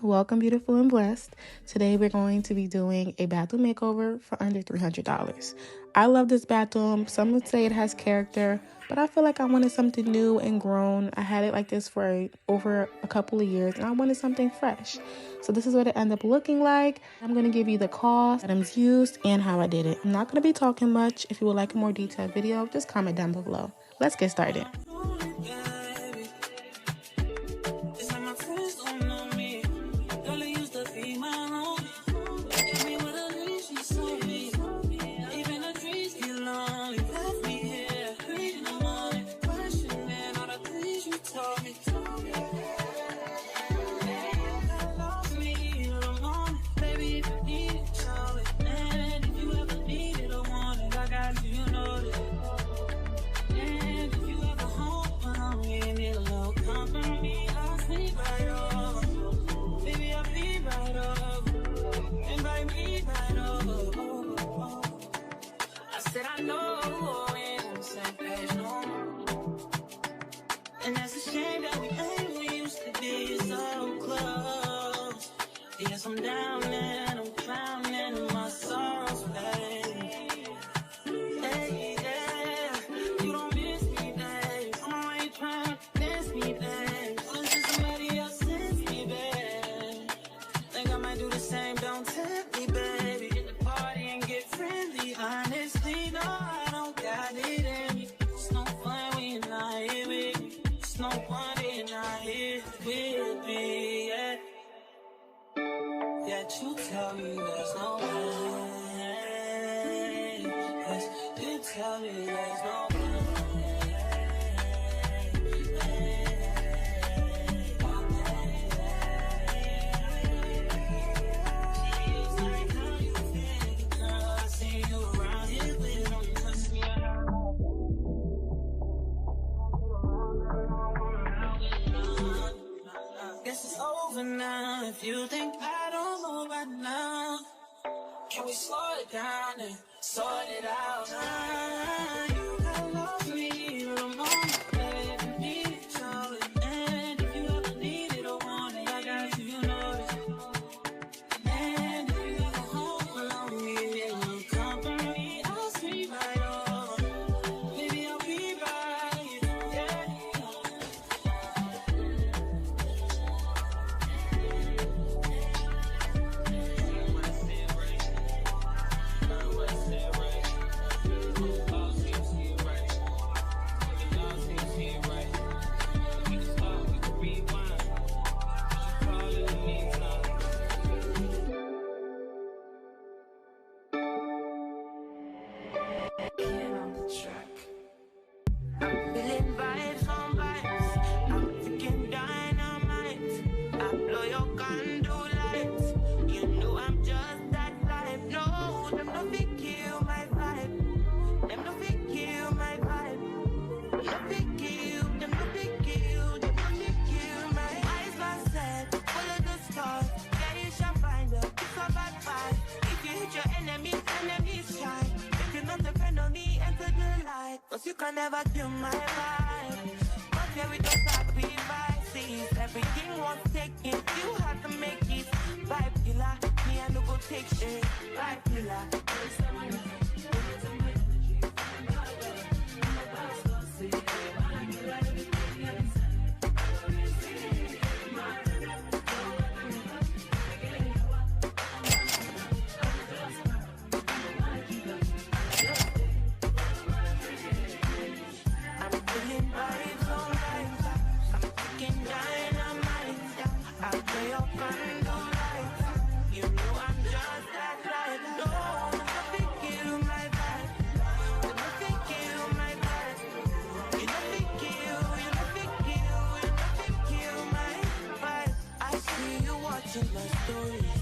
welcome beautiful and blessed. Today we're going to be doing a bathroom makeover for under $300. I love this bathroom. Some would say it has character, but I feel like I wanted something new and grown. I had it like this for over a couple of years and I wanted something fresh. So this is what it ended up looking like. I'm going to give you the cost, items used, and how I did it. I'm not going to be talking much. If you would like a more detailed video, just comment down below. Let's get started. And that's a shame that we used to be so close. Yes, I'm down and I'm drowning in my sorrows, babe. Hey, yeah, you don't miss me, babe. I'm already trying to miss me, babe. Listen, somebody else sends me, babe. Think I might do the same, don't tempt me, baby. Get the party and get friendly. Honestly, no, I don't got it in me. It's no fun when you're not here with me. No one in not here with me yet. Yet you tell me there's no way. Yes, you tell me there's no way. Guess it's over now. If you think I don't know by now, can we slow it down and sort it out? You got love me the moment, baby. Need it, Charlie. And if you ever need it or want it, I got you, you know it. And if you ever home alone, need a little company, I'll sleep right over. Maybe I'll be right, yeah. You can never kill my vibe. But yeah, we don't sacrifices. Everything was taken, you had to make it. Vibe killer, me I no go take shit. Vibe killer. My story.